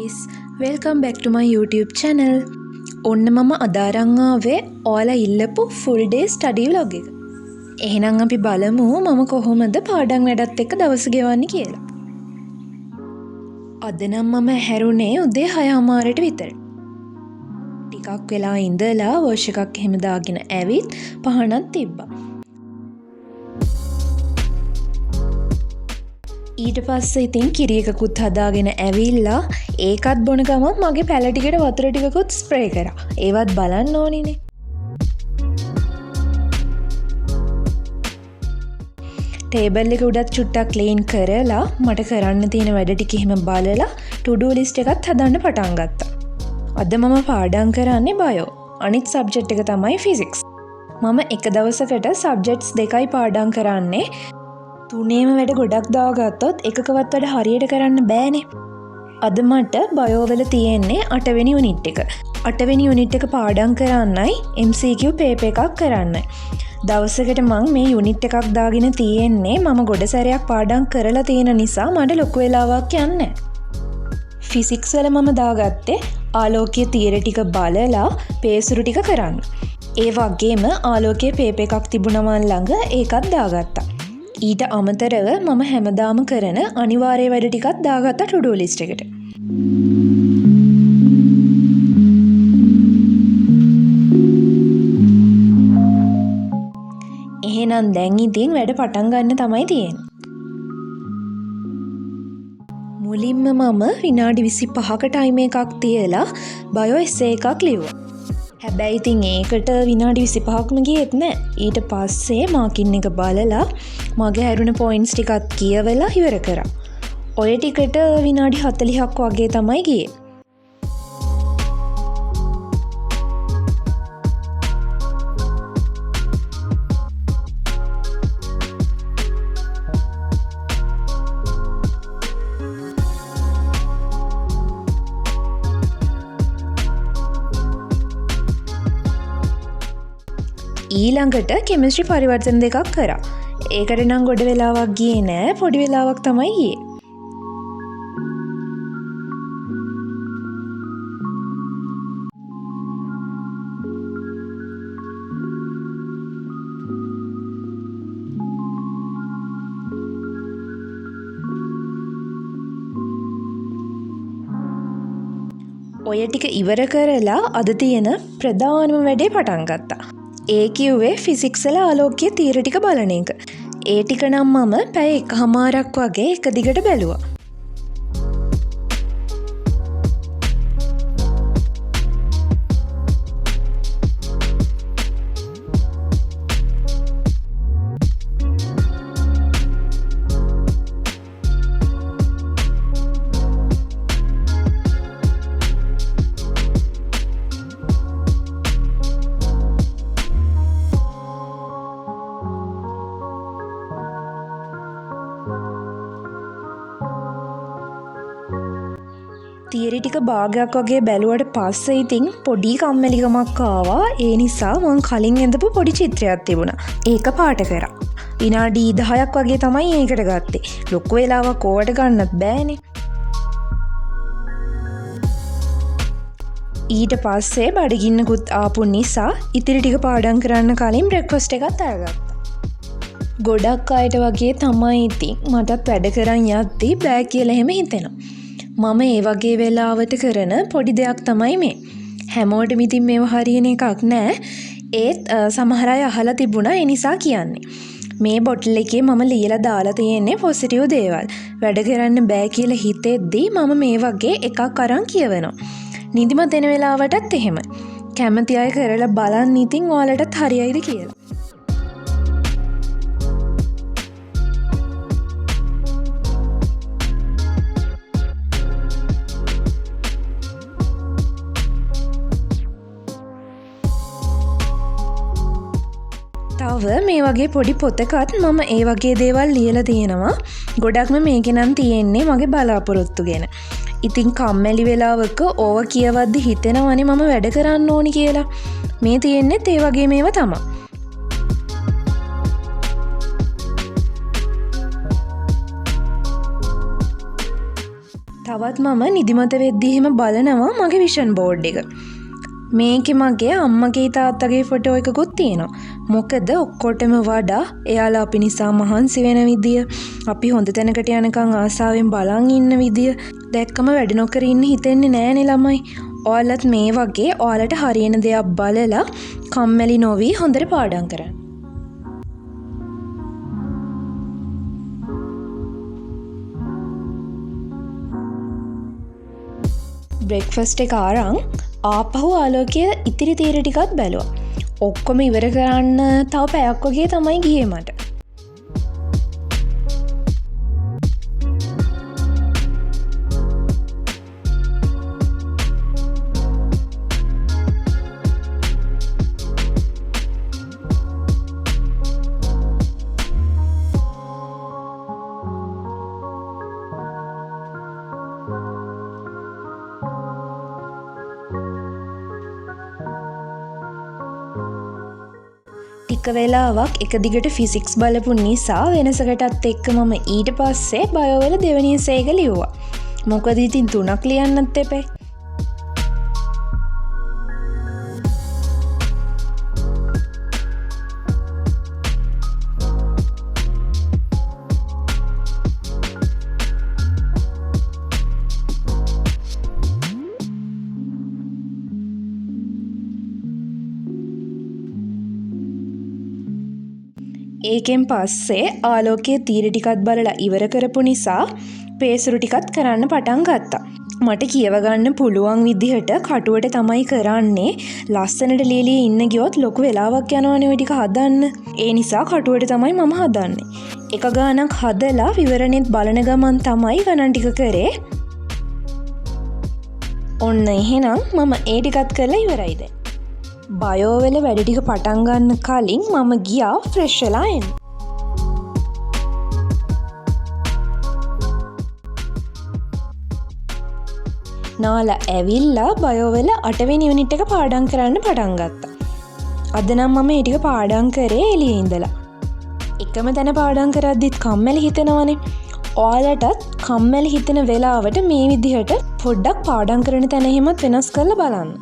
guys, welcome back to my YouTube channel. ඔන්න මම අදාරන් ආවේ ඔයාලා ඉල්ලපු full day study vlog එක. එහෙනම් අපි බලමු මම කොහොමද පාඩම් වැඩත් එක්ක දවස ගෙවන්නේ කියලා. අද නම් මම හැරුණේ උදේ 6:00ට විතර. ටිකක් වෙලා ඉඳලා වොෂ් එකක් එහෙම දාගෙන ඇවිත් පහනක් තිබ්බා. ඊට පස්සේ ඉතින් කිරි එකකුත් හදාගෙන ඇවිල්ලා ඒකත් බොන ගමන් මගේ පැල ටිකට වතුර ටිකකුත් ස්ප්‍රේ කරා. ඒවත් බලන්න ඕනිනේ. ටේබල් එක උඩත් චුට්ටක් ක්ලීන් කරලා මට කරන්න තියෙන වැඩ ටික එහෙම බලලා to do list එකත් හදන්න පටන් ගත්තා. අද මම පාඩම් කරන්නේ බයෝ. අනිත් සබ්ජෙක්ට් එක තමයි ෆිසික්ස්. මම එක දවසකට සබ්ජෙක්ට්ස් දෙකයි පාඩම් කරන්නේ. තුනේම වැඩ ගොඩක් දාගත්තොත් එකකවත් වැඩ හරියට කරන්න බෑනේ. අද මට බයෝවල තියෙන්නේ 8 වෙනි යුනිට් එක. 8 වෙනි යුනිට් එක පාඩම් කරන්නයි MCQ පේපර් එකක් කරන්නයි. දවසකට මං මේ යුනිට් එකක් දාගෙන තියෙන්නේ මම ගොඩ සැරයක් පාඩම් කරලා තියෙන නිසා මට ලොකු වෙලාවක් යන්නේ. ෆිසික්ස් වල මම දාගත්තේ ආලෝකීය තියරි ටික බලලා පේසුරු ටික කරන්න. ඒ වගේම ආලෝකීය පේපර් එකක් තිබුණා මන් ළඟ ඒකත් දාගත්තා. ඊට අමතරව මම හැමදාම කරන අනිවාර්ය වැඩ ටිකක් දාගත්තා to do list එකට. එහෙනම් දැන් ඉතින් වැඩ පටන් ගන්න තමයි තියෙන්නේ. මුලින්ම මම විනාඩි 25ක ටයිම් එකක් තියලා බයෝ එස්සේ එකක් ලිව්වා. හැබැයි ඉතින් ඒකට විනාඩි 25ක්ම ගියෙත් නෑ. ඊට පස්සේ මාකින් එක බලලා මගේ හැරුණ පොයින්ට්ස් ටිකත් කියවලා ඉවර කරා. ඔය ටිකට විනාඩි 40ක් වගේ තමයි ගියේ. ඊළඟට කෙමිස්ට්‍රි පරිවර්තන දෙකක් කරා. ඒකට නම් ගොඩ වෙලාවක් ගියේ නෑ, පොඩි වෙලාවක් තමයි ගියේ. ඔය ටික ඉවර කරලා අද තියෙන ප්‍රධානම වැඩේ පටන් ගත්තා. ඒ කිව්වේ ෆිසික්ස් වල ආලෝකීය තියරි ටික බලන එක. ඒ ටික නම් මම පැය 1:00ක් වගේ එක දිගට බැලුවා. තියරි ටික භාගයක් වගේ බැලුවට පස්සේ ඉතින් පොඩි කම්මැලිකමක් ආවා. ඒ නිසා මං කලින් ඇඳපු පොඩි චිත්‍රයක් තිබුණා. ඒක පාට කරා. විනාඩි 10ක් වගේ තමයි ඒකට ගත්තේ. ලොකු වෙලාවක් ඕවට ගන්නත් බෑනේ. ඊට පස්සේ බඩගින්නකුත් ආපු නිසා ඉතිරි ටික පාඩම් කරන්න කලින් බ්‍රෙක්ෆාස්ට් එකත් අරගත්තා. ගොඩක් අයට වගේ තමයි ඉතින් මටත් වැඩ කරන් යද්දි බෑ කියලා එහෙම හිතෙනවා. මම ඒ වගේ වෙලාවට කරන පොඩි දෙයක් තමයි මේ. හැමෝටම ඉතින් මේව හරියන එකක් නෑ. ඒත් සමහර අය අහලා තිබුණා ඒ නිසා කියන්නේ. මේ බොටල් එකේ මම ලියලා දාලා තියෙන්නේ පොසිටිව් දේවල්. වැඩ කරන්න බෑ කියලා හිතෙද්දී මම මේ වගේ එකක් අරන් කියවනවා. නිදිමත එන වෙලාවටත් එහෙම. කැමති අය කරලා බලන්න ඉතින් ඔයාලටත් හරියයිද කියලා. තව මේ වගේ පොඩි පොතකත් මම ඒ වගේ දේවල් ලියලා තියෙනවා. ගොඩක්ම මේකේ නම් තියෙන්නේ මගේ බලාපොරොත්තු ගැන. ඉතින් කම්මැලි වෙලාවක ඕව කියවද්දි හිතෙනවනේ මම වැඩ කරන්න ඕනි කියලා. මේ තියෙන්නේත් ඒ වගේ මේවා තමයි. තවත් මම නිදිමත වෙද්දී එහෙම බලනවා මගේ විෂන් බෝඩ් එක. මේකේ මගේ අම්මගේ තාත්තගේ ෆොටෝ එකකුත් තියෙනවා. මොකද ඔක්කොටම වඩා එයාලා අපි නිසා මහන්සි වෙන විදිය, අපි හොඳ තැනකට යනකම් ආසාවෙන් බලන් ඉන්න විදිය දැක්කම වැඩ නොකර ඉන්න හිතෙන්නේ නෑනේ ළමයි. ඔයාලත් මේ වගේ ඔයාලට හරියන දේක් බලලා කම්මැලි නොවි හොඳට පාඩම් කරන්න. බ්‍රෙක්ෆස්ට් එක ආරං ආපහු ආලෝකය ඉතිරි තීර ටිකත් බැලුවා. ඔක්කොම ඉවර කරන්න තව පැයක් වගේ තමයි ගියේ මට. ටික වෙලාවක් එක දිගට ෆිසික්ස් බලපු නිසා වෙනසකටත් එක්ක මම ඊට පස්සේ බයෝවල දෙවෙනි එක ලිව්වා. මොකද ඉතින් 3ක් ලියන්නත් එපේ. ඒකෙන් පස්සේ ආලෝකයේ තීර ටිකත් බලලා ඉවර කරපු නිසා පේසුරු ටිකත් කරන්න පටන් ගත්තා. මට කියව ගන්න පුළුවන් විදිහට කටුවට තමයි කරන්නේ. ලස්සනට ලියලිය ඉන්න ගියොත් ලොකු වෙලාවක් යනවනේ ඔය ටික හදන්න. ඒ නිසා කටුවට තමයි මම හදන්නේ. එක ගානක් හදලා විවරණෙත් බලන ගමන් තමයි ගණන් ටික කරේ. ඔන්න එහෙනම් මම ඒ ටිකත් කරලා ඉවරයි දැන්. බයෝවල වැඩ ටික පටන් ගන්න කලින් මම ගියා ෆ්‍රෙෂ් වෙලා එන්න. නාලා ඇවිල්ලා බයෝවල 8 වෙනි යුනිට් එක පාඩම් කරන්න පටන් ගත්තා. අද නම් මම මේ ටික පාඩම් කරේ එළියේ ඉඳලා. එකම තැන පාඩම් කරද්දිත් කම්මැලි හිතෙනවනේ. ඔයාලටත් කම්මැලි හිතෙන වෙලාවට මේ විදිහට පොඩ්ඩක් පාඩම් කරන තැන එහෙමත් වෙනස් කරලා බලන්න.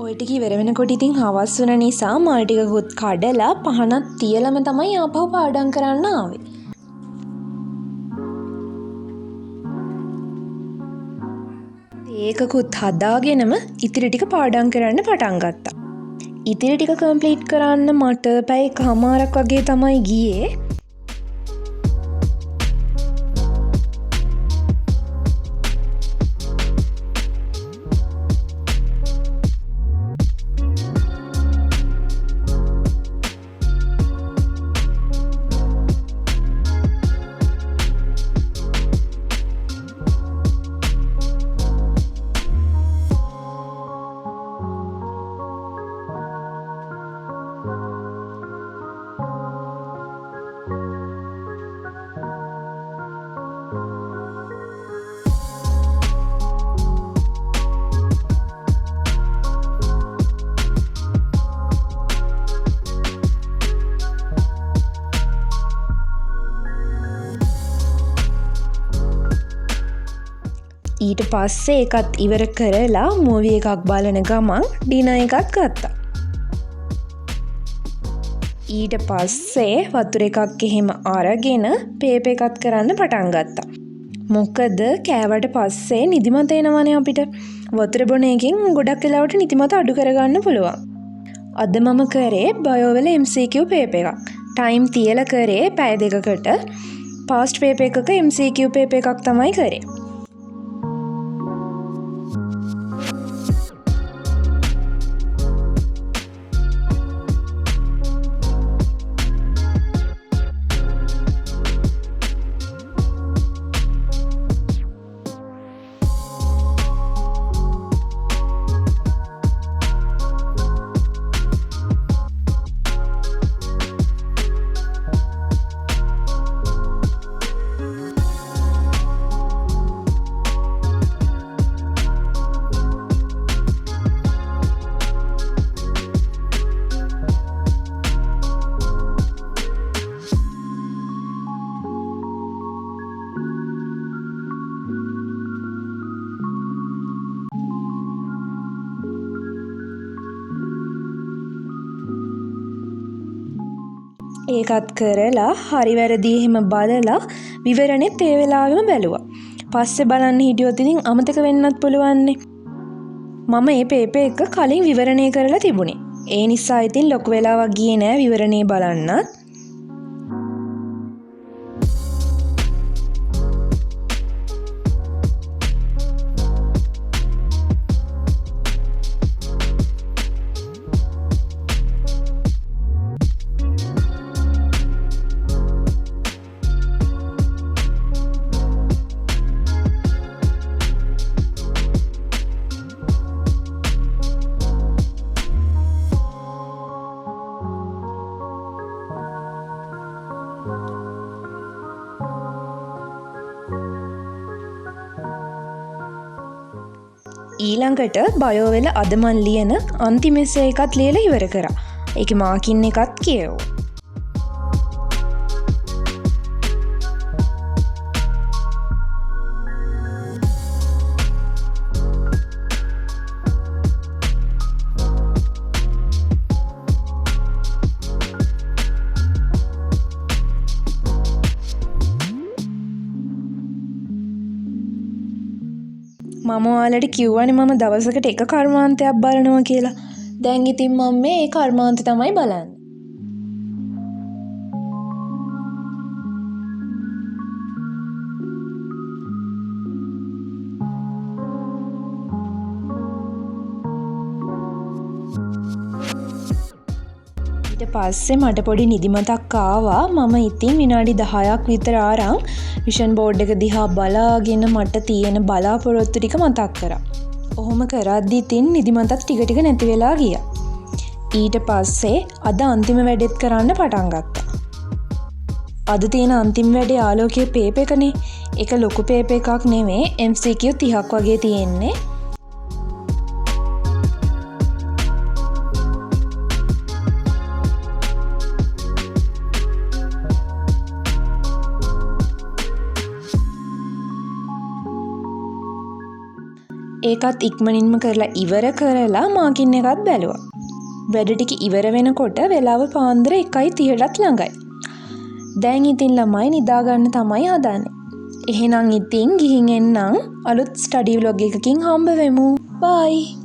ඔය ටික ඉවර වෙනකොට ඉතින් හවස් වුණ නිසා මල් ටිකකුත් කඩලා පහනක් තියලම තමයි ආපහු පාඩම් කරන්න ආවේ. ඒකකුත් හදාගෙනම ඉතිරි ටික පාඩම් කරන්න පටන් ගත්තා. ඉතිරි ටික කම්ප්ලීට් කරන්න මට පැය කමාරක් වගේ තමයි ගියේ. ඊට පස්සේ එකත් ඉවර කරලා මූවී එකක් බලන ගමන් ඩිනර් එකත් ගත්තා. ඊට පස්සේ වතුර එකක් එහෙම අරගෙන පේපර් එකත් කරන්න පටන් ගත්තා. මොකද කෑවට පස්සේ නිදිමත එනවනේ අපිට. වතුර බොන එකෙන් ගොඩක් වෙලාවට නිදිමත අඩු කරගන්න පුළුවන්. අද මම කරේ බයෝවල MCQ පේපර් එකක්. ටයිම් තියලා කරේ පැය 2කට. පාස්ට් පේපර් එකක MCQ පේපර් එකක් තමයි කරේ. ඒකත් කරලා හරි වැරදි එහෙම බලලා විවරණෙත් ඒ වෙලාවෙම බැලුවා. පස්සේ බලන්න හිටියොත් ඉතින් අමතක වෙන්නත් පුළුවන්නේ. මම මේ පේපර් එක කලින් විවරණය කරලා තිබුණේ. ඒ නිසා ඉතින් ලොකු වෙලාවක් ගියේ නෑ විවරණේ බලන්නත්. ඊළඟට බයෝ වෙල අද මන් ලියන අන්තිම එසේ එකත් ලියලා ඉවර කරා. ඒකේ මාකින් එකත් කියවුවා. මම ඔයාලට කිව්වනේ මම දවසකට එක කර්මාන්තයක් බලනවා කියලා. දැන් ඉතින් මම මේ කර්මාන්තය තමයි බලන්නේ. ඊට පස්සේ මට පොඩි නිදිමතක් ආවා. මම ඉතින් විනාඩි 10ක් විතර ආරං විෂන් බෝඩ් එක දිහා බලාගෙන මට තියෙන බලාපොරොත්තු ටික මතක් කරා. ඔහොම කරද්දි ඉතින් නිදිමතත් ටික ටික නැති වෙලා ගියා. ඊට පස්සේ අද අන්තිම වැඩෙත් කරන්න පටන් ගත්තා. අද තියෙන අන්තිම වැඩේ ආලෝකයේ පේපර් එකනේ. ඒක ලොකු පේපර් එකක් නෙමෙයි, MCQ 30ක් වගේ තියෙන්නේ. ඒකත් ඉක්මනින්ම කරලා ඉවර කරලා මාකින් එකත් බැලුවා. වැඩ ටික ඉවර වෙනකොට වෙලාව පාන්දර 1:30ටත් ළඟයි. දැන් ඉතින් ළමයි නිදා ගන්න තමයි හදන්නේ. එහෙනම් ඉතින් ගිහින් එන්නම්. අලුත් ස්ටඩි ව්ලොග් එකකින් හම්බ වෙමු. බයි.